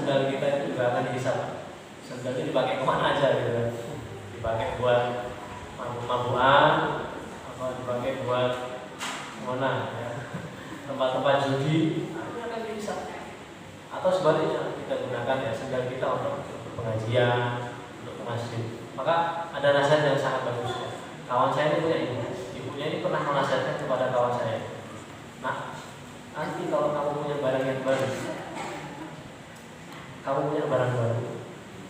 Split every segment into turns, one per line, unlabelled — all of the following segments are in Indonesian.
sendal kita itu juga akan dihisap. Sendal ini dipakai kemana aja gitu kan? Dipakai buat mabuk-mabukan, apa dipakai buat mana ya? Tempat-tempat judi, ini akan dihisap. Atau sebaliknya kita gunakan ya sendal kita untuk pengajian, untuk ke masjid. Maka ada nasihat yang sangat bagus ya. Kawan saya ini punya ibunya ini pernah menasihatkan kepada kawan saya. Nah, nanti kalau kamu punya barang yang baru,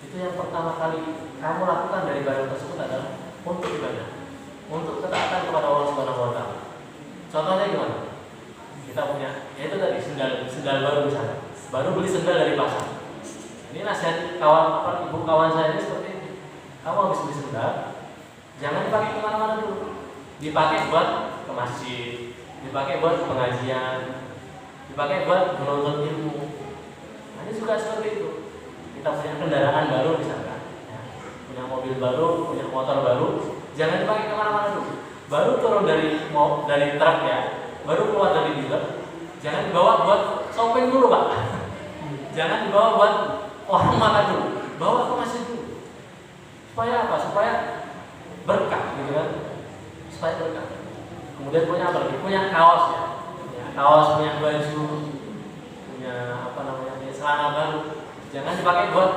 itu yang pertama kali kamu lakukan dari barang tersebut adalah untuk ibadah, untuk ketaatan kepada Allah Subhanahu wa Ta'ala. Contohnya gimana? Kita punya, yaitu tadi sendal baru misalnya, baru beli sendal dari pasar. Ini nasihat ibu kawan saya ini seperti ini. Kamu habis beli sendal, jangan dipakai kemana-mana dulu. Dipakai buat ke masjid, dipakai buat pengajian, dipakai buat menuntut ilmu. Nah, ini juga seperti itu. Kita punya kendaraan baru misalkan, ya, punya mobil baru, punya motor baru, jangan dipakai kemana-mana dulu. Baru turun dari truk ya, baru keluar dari dealer, jangan dibawa buat shopping dulu Pak. Jangan dibawa buat orang makan dulu, bawa ke masjid dulu. Supaya apa? Supaya berkah gitu kan. Supaya berkah. Kemudian punya apa lagi? Punya kaos ya. Punya kaos, punya baju, punya punya celana baru. Jangan dipakai buat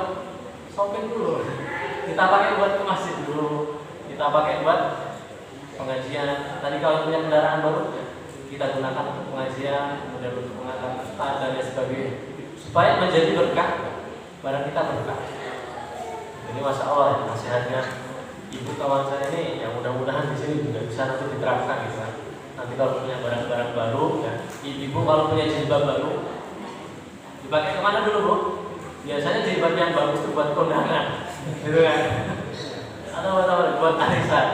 shopping dulu. Kita pakai buat ke masjid dulu. Kita pakai buat pengajian. Tadi kalau punya kendaraan baru ya, kita gunakan untuk pengajian, kemudian untuk mengantar ustaz dan sebagainya. Supaya menjadi berkah, barang kita berkah. Ini masya Allah ya, nasihatnya ibu kawan saya ini, yang mudah-mudahan di sini juga bisa nanti diterapkan gitu kan. Nanti kalau punya barang-barang baru, ya, ibu kalau punya jilbab baru, dipakai kemana dulu Bu? Biasanya jilbab yang bagus itu buat kondangan, gitu kan? Atau buat arisan.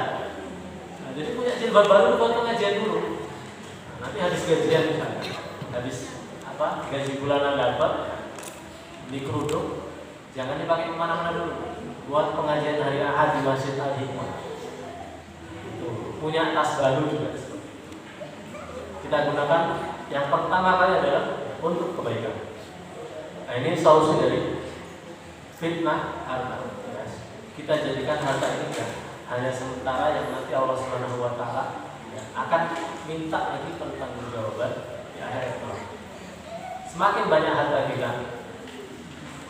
Nah, jadi punya jilbab baru buat pengajian dulu. Nah, nanti habis gajian misalnya, habis gaji bulanan dapat, beli kerudung, jangan dipakai kemana-mana dulu. Buat pengajian hari Ahad di Masjid Al-Hikmah. Itu punya tas baru juga. Kita gunakan yang pertama kali adalah untuk kebaikan. Nah, ini solusi dari fitnah harta. Kita jadikan harta ini ya, hanya sementara yang nanti Allah Subhanahu wa Ta'ala ya, akan minta lagi pertanggungjawaban di akhirat. Semakin banyak harta kita,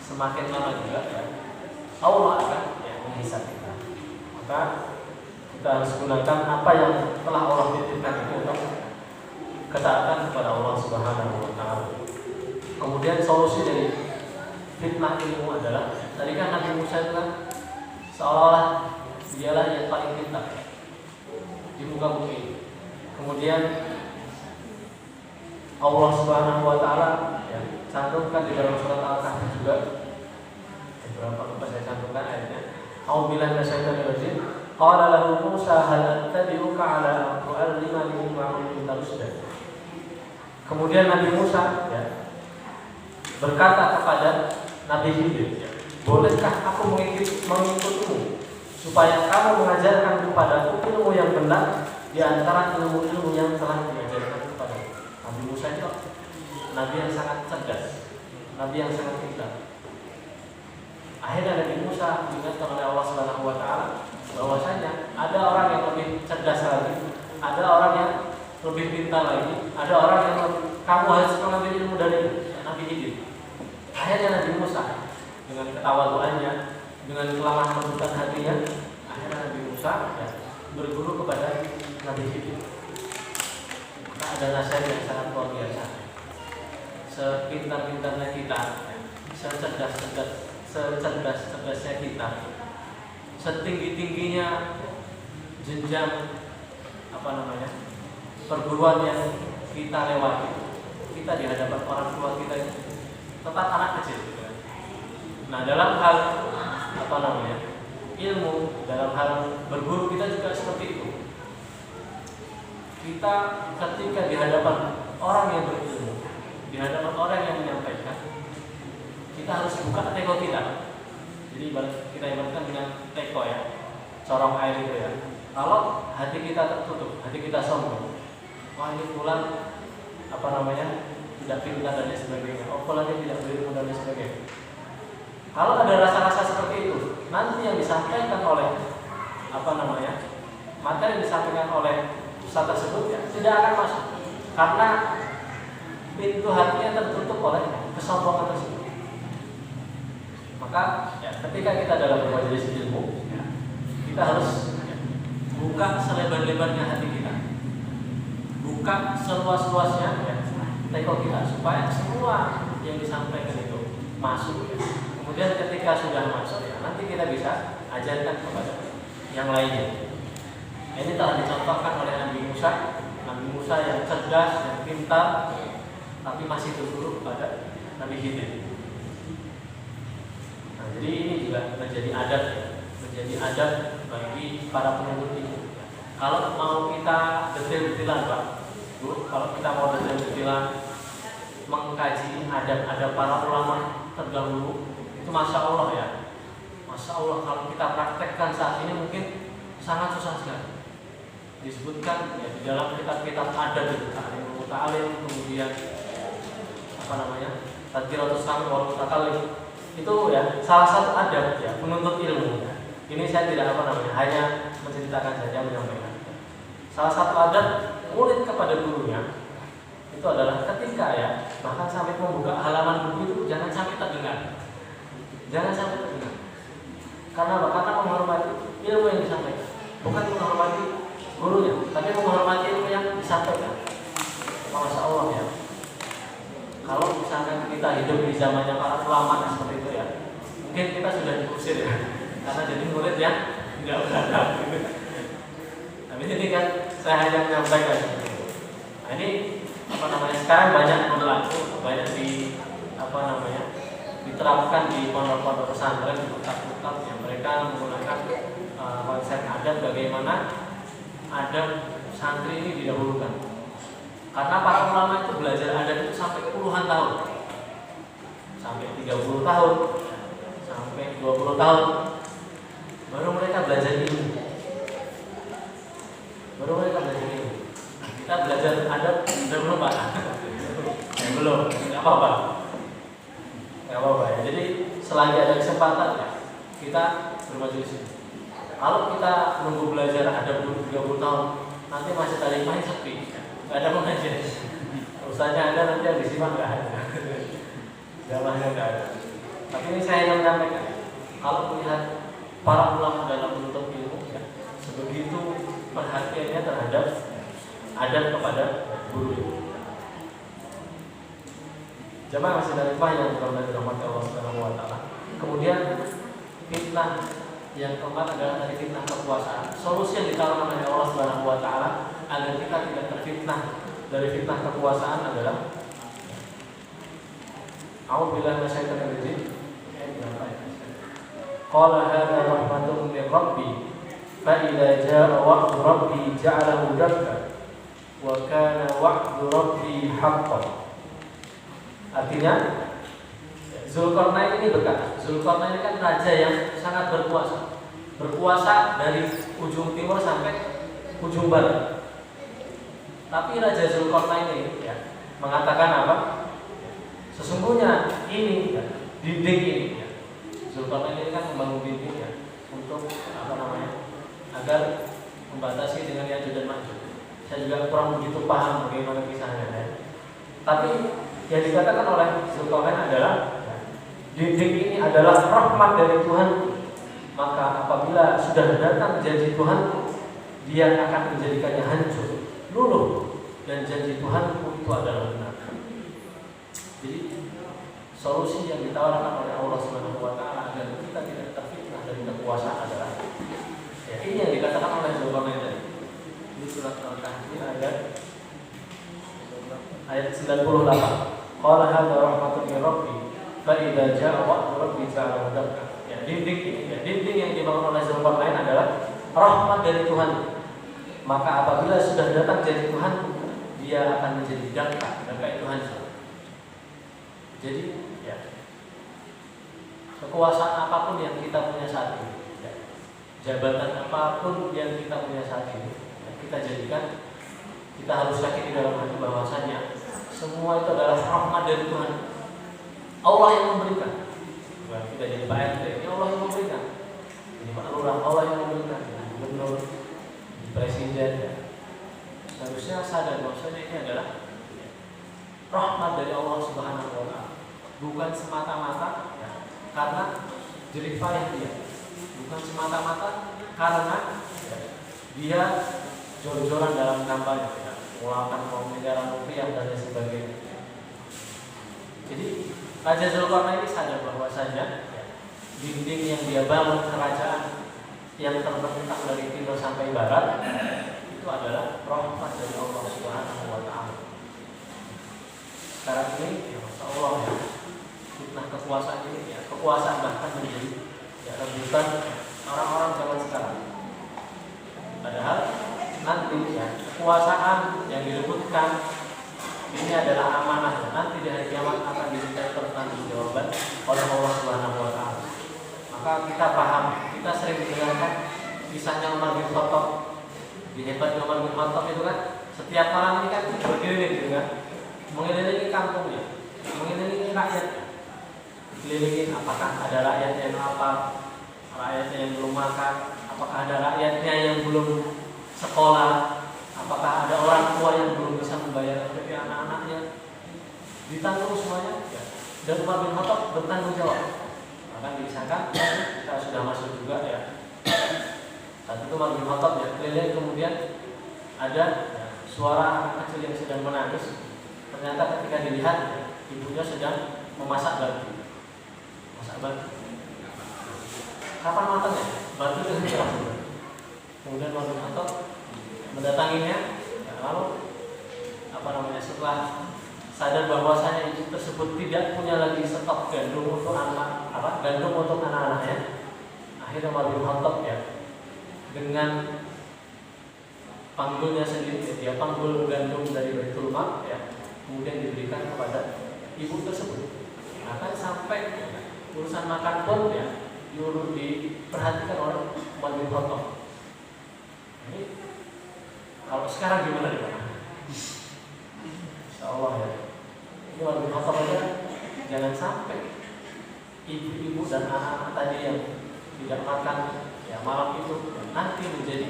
semakin lama juga ya, Allah akan menghisab kita. Maka kita harus gunakan apa yang telah Allah titipkan itu untuk ketaatan kepada Allah Subhanahu wa Ta'ala. Kemudian solusi dari fitnah ilmu adalah, tadi kan Nabi Musa itu kan seolah-olah dialah yang paling pintar di muka bumi. Kemudian Allah Subhanahu wa Ta'ala ya, cantumkan di dalam surat Al-Kahfi juga. Berapa lupa saya cantumkan ayatnya. A'udzubillahi minasyaitonir rajim. Qala lahu Musa hal attabi'uka 'ala an tu'allimani mimma 'ullimta rusyda. Kemudian Nabi Musa ya, berkata kepada Nabi Khidir, bolehkah aku mengikutmu supaya kamu mengajarkan kepadaku ilmu yang benar di antara ilmu-ilmu yang telah diajarkan kepadaku. Nabi Musa itu Nabi yang sangat cerdas, Nabi yang sangat pintar. Akhirnya Nabi Musa diingatkan oleh Allah Subhanahu wa Ta'ala bahwasanya ada orang yang lebih cerdas lagi, ada orang yang lebih pintar lagi, ada orang yang kamu harus mengambil ilmu dari Nabi Khidir. Akhirnya Nabi Musa dengan ketawaduannya, dengan kelemah lembutan hatinya, akhirnya Nabi Musa ya, berguru kepada Nabi Khidir. Maka ada nasihat yang sangat luar biasa. Sepintar-pintarnya kita, secerdas-cerdasnya kita, setinggi-tingginya jenjang perguruan yang kita lewati, kita di hadapan orang tua kita itu tetap anak kecil gitu kan. Nah, dalam hal ilmu, dalam hal berguru kita juga seperti itu. Kita ketika di hadapan orang yang berilmu, di hadapan orang yang menyampaikan, kita harus buka teko kita. Jadi kita ibaratkan dengan teko ya, corong air itu ya. Kalau hati kita tertutup, hati kita sombong, wah ini pulang tidak pintar dan sebagainya, oh pulang dia tidak berilmu dan sebagainya. Kalau ada rasa-rasa seperti itu, nanti yang disampaikan oleh materi yang disampaikan oleh ustaz tersebut ya tidak akan masuk, karena pintu hatinya tertutup oleh kesombongan tersebut. Maka ya, ketika kita dalam bermajelis ilmu, ya, kita harus buka selebar-lebarnya hati kita, buka seluas-luasnya ya, teko kita, supaya semua yang disampaikan itu masuk ya. Kemudian ketika sudah masuk ya, nanti kita bisa ajarkan kepada yang lainnya. Ini telah dicontohkan oleh Nabi Musa yang cerdas dan pintar, tapi masih tunduk pada Nabi Khidir. Nah, jadi ini juga menjadi adab ya, menjadi adab bagi para penuntut ilmu. Kalau mau kita detail-detailan Pak, Bu, kalau kita mau detail-detailan mengkaji adab-adab para ulama terdahulu, itu masya Allah ya, masya Allah kalau kita praktekkan saat ini mungkin sangat susah sekali. Disebutkan ya di dalam kitab-kitab adab itu, Ta'lim, kemudian Tadkiratus Sami wal Mutakallim, itu ya salah satu adab ya penuntut ilmu. Ini saya tidak hanya menceritakan saja, menyampaikan. Salah satu adab murid kepada gurunya itu adalah ketika ya bahkan sampai membuka halaman buku itu jangan sampai terdengar, karena menghormati ilmu yang disampaikan, bukan menghormati gurunya, tapi menghormati ilmu yang disampaikan. Masya Allah ya. Kalau misalkan kita hidup di zamannya para ulama seperti itu ya, mungkin kita sudah diusir ya, karena jadi murid yang tidak beradab. Tapi ini kan saya hanya menyampaikan. Nah, ini sekarang banyak berlaku, banyak diterapkan di pondok-pondok pesantren, di kota-kota yang mereka menggunakan konsep adab, bagaimana adab santri ini didahulukan. Karena para ulama itu belajar adab itu sampai puluhan tahun, sampai 30 tahun, sampai 20 tahun, baru mereka belajar ilmu. Nah, kita belajar adab sudah belum Pak? Belum, nggak apa-apa ya. Jadi selagi ada kesempatan ya, kita bermajelis. Kalau kita menunggu belajar adab 30 tahun, nanti masih tadi main sepi. Gak ada pengajian. Ustaznya ada, nanti yang disimak gak ada. Jamaahnya gak ada. Tapi ini saya ingin menyampaikan, kalau melihat para ulama dalam menuntut ilmu ya, sebegitu perhatiannya terhadap adab kepada guru. Jamaah masih dari yang dirahmati Allah Subhanahu wa taala. Kemudian fitnah yang keempat adalah dari fitnah kekuasaan. Solusi yang ditawarkan oleh Allah Subhanahu wa taala agar kita tidak terfitnah dari fitnah kekuasaan adalah A'udzubillahi minasyaitonir rajim. Qala hadza rahmatun min rabbi fa idza jaa wa'du rabbi ja'alahu dakka wa kana wa'du rabbi haqqan. Artinya Zulkarnain ini berkata, Zulkarnain ini kan raja yang sangat berkuasa dari ujung timur sampai ujung barat. Tapi Raja Zulkarnain ini ya, mengatakan apa? Sesungguhnya ini ya, dinding ini ya. Zulkarnain ini kan membangun dinding ya untuk agar membatasi dengan Yajuj dan Majuj. Saya juga kurang begitu paham bagaimana kisahnya ya. Tapi yang dikatakan oleh Zulkarnain adalah dinding ini adalah rahmat dari Tuhan. Maka apabila sudah datang janji Tuhan, dia akan menjadikannya hancur, luluh, dan janji Tuhan itu adalah benar. Jadi solusi yang ditawarkan oleh Allah Subhanahu wa taala agar kita tidak terfitnah dari kekuasaan adalah ya, ini yang dikatakan oleh Zulkarnain tadi. Ini surat Al-Kahfi ayat 98. Qala hadza rahmatun min rabbi fa idza jaa wa'du rabbi ja'alahu dakka. Ya, dinding yang dibangun oleh Zulkarnain adalah rahmat dari Tuhan. Maka apabila sudah datang janji Tuhan, dia akan menjadi dakka itu hancur. Jadi ya, kekuasaan apapun yang kita punya saat ini ya, jabatan apapun yang kita punya saat ini ya, kita jadikan, kita harus yakin di dalam hati bahwasanya semua itu adalah rahmat dari Tuhan. Allah yang memberikan. Kita jadi Pak RT, ini Allah yang memberikan. Jadi Pak Lurah, Allah yang memberikan. Gubernur, presiden, ya. Harusnya sadar bahwasanya ini adalah rahmat dari Allah Subhanahu wa Ta'ala, bukan semata-mata ya, karena jerih payah dia, bukan semata-mata karena ya, dia jor-joran dalam kampanye, ya, mengeluarkan uang miliaran rupiah dan lain sebagainya. Jadi Raja Zulkarnain ini sadar bahwasanya ya, dinding yang dia bangun kerajaan yang terbentang dari timur sampai barat itu adalah rahmat dari Allah Subhanahu wa Ta'ala. Sekarang ini, ya Masya Allah ya, fitnah kekuasaan ini, ya, kekuasaan bahkan menjadi ya, rebutan orang-orang zaman sekarang. Padahal nanti ya, kekuasaan yang direbutkan ini adalah amanah. Nanti di hari kiamat akan diminta pertanggungjawaban oleh Allah Subhanahu wa Ta'ala. Maka kita paham, kita sering mendengarkan kisahnya Umar bin Khattab. Di hebat Umar bin Khattab itu kan setiap malam ini kan berkeliling gitu kan, mengelilingi kampungnya, mengelilingi rakyatnya, dikelilingin apakah ada rakyatnya yang lapar, rakyatnya yang belum makan, apakah ada rakyatnya yang belum sekolah, apakah ada orang tua yang belum bisa membayar SPP anak-anaknya, ditanggung semuanya ya. Dan Umar bin Khattab bertanggung jawab. Bahkan dikisahkan kita sudah masuk juga ya, saat itu Umar bin Khattab ya keliling, kemudian ada ya, suara anak kecil yang sedang menangis. Ternyata ketika dilihat ya, ibunya sedang memasak batu. Masak batu. Kapan matangnya? Batu dengan keras. Kemudian Umar bin Khattab mendatanginya, ya, lalu setelah sadar bahwasanya ibu tersebut tidak punya lagi stok gandum untuk anak-anaknya, akhirnya Umar bin Khattab ya dengan panggulnya sendiri, dia panggul gandum dari Baitul Mal ya, kemudian diberikan kepada ibu tersebut. Bahkan sampai urusan makan pun ya diperhatikan oleh Umar bin Khattab. Ini kalau sekarang gimana nih Pak? Insyaallah ya. Ini Umar bin Khattab aja jangan sampai ibu-ibu dan anak-anak tadi yang tidak makan ya malam itu nanti menjadi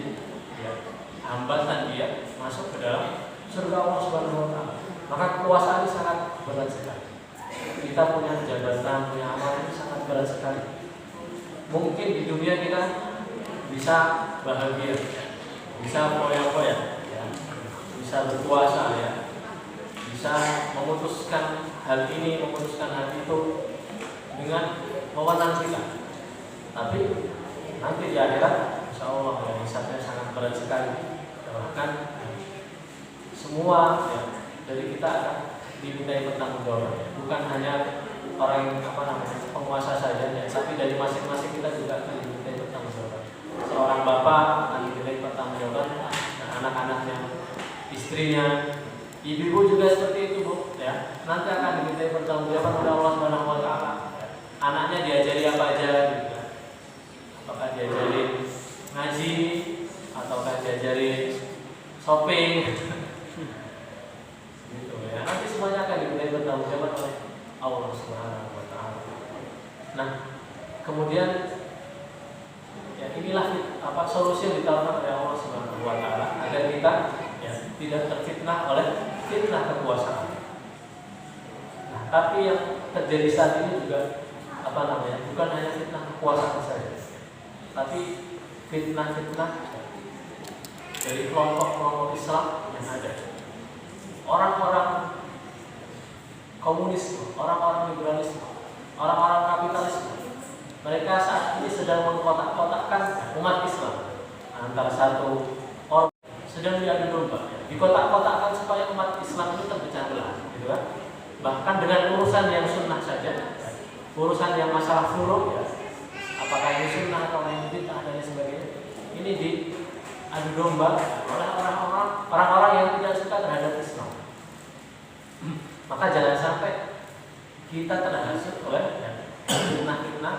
ya, hambatan dia masuk ke dalam surga Allah Subhanahu wa Ta'ala. Maka kekuasaan ini sangat berat sekali. Kita punya jabatan, punya amal itu sangat berat sekali. Mungkin di dunia kita bisa bahagia, bisa foya-foya, ya, bisa berkuasa, ya, bisa memutuskan hal ini, memutuskan hal itu dengan wewenang kita. Tapi nanti di akhirat, insya Allah ya, hisabnya sangat berat sekali. Bahkan semua ya, dari kita akan dimintai pertanggungjawaban. Ya. Bukan hanya orang yang penguasa saja, ya, tapi dari masing-masing kita juga akan dimintai pertanggungjawaban. Seorang bapak akan dimintai pertanggungjawaban, dan anak-anaknya, istrinya, ibu juga seperti itu bu. Ya, nanti akan dimintai pertanggungjawaban oleh Allah Subhanahu wa Ta'ala. Ya. Anaknya diajari apa aja, gitu. Apakah diajarin ngaji ataukah diajarin shopping gitu ya. Nanti semuanya akan dimintai pertanggungjawaban oleh Allah Subhanahu wa Ta'ala. Nah, kemudian ya inilah solusi yang ditawarkan oleh Allah Subhanahu wa Ta'ala agar kita ya tidak terfitnah oleh fitnah kekuasaan. Nah, tapi yang terjadi saat ini juga bukan hanya fitnah kekuasaan saja, tapi fitnah-fitnah dari kelompok-kelompok Islam yang ada. Orang-orang komunisme, orang-orang liberalisme, orang-orang kapitalisme, mereka saat ini sedang mengkotak-kotakkan umat Islam antara satu orang sedang diadu domba, dikotak-kotakkan supaya umat Islam itu terpecah belah, gitu kan? Bahkan dengan urusan yang sunnah saja, urusan yang masalah furu, ya, apakah ini sunnah atau yang bid'ah dan lain sebagainya, ini diadu domba oleh orang-orang yang tidak suka terhadap Islam. Maka jangan sampai kita terhasut oleh fitnah-fitnah